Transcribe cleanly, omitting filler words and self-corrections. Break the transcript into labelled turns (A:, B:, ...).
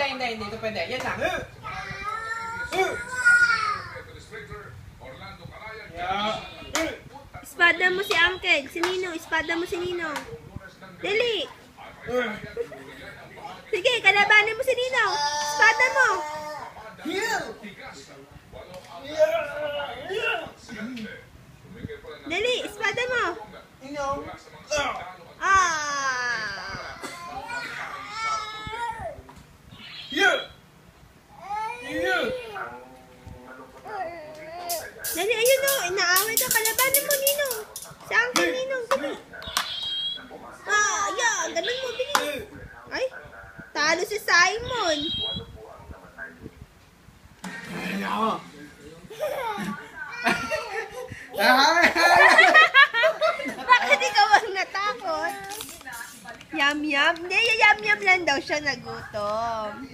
A: Hindi. Ito pwede. Yan lang.
B: Espada mo si Uncle. Si Ninong. Espada mo si Ninong. Dali. Sige, kalabanin mo si Ninong. Espada mo. Dali, espada mo. Dali, ayun o. Inaaway ka. Kalabanin mo, Ninong. Si Uncle Ninong. Dali. Ganun mo, bilis. Ay, talo si Simon. Bakit ikaw ang natakot? Yum. Hindi, yum lang daw siya nagutom.